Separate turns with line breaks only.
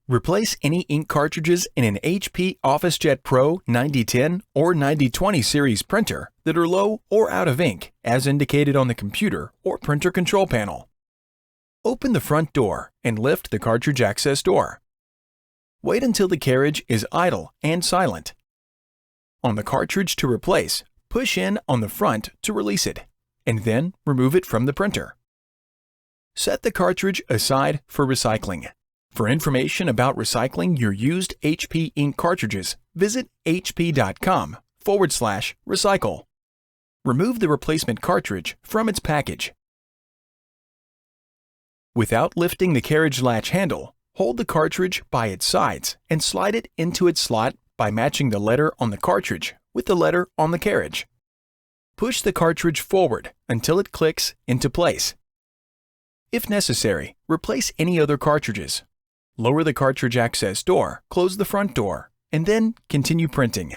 Replace any ink cartridges in an HP OfficeJet Pro 9010 or 9020 series printer that are low or out of ink, as indicated on the computer or printer control panel. Open the front door and lift the cartridge access door. Wait until the carriage is idle and silent. On the cartridge to replace, push in on the front to release it, and then remove it from the printer. Set the cartridge aside for recycling. For information about recycling your used HP ink cartridges, visit hp.com/recycle. Remove the replacement cartridge from its package. Without lifting the carriage latch handle, hold the cartridge by its sides and slide it into its slot by matching the letter on the cartridge with the letter on the carriage. Push the cartridge forward until it clicks into place. If necessary, replace any other cartridges. Lower the cartridge access door, close the front door, and then continue printing.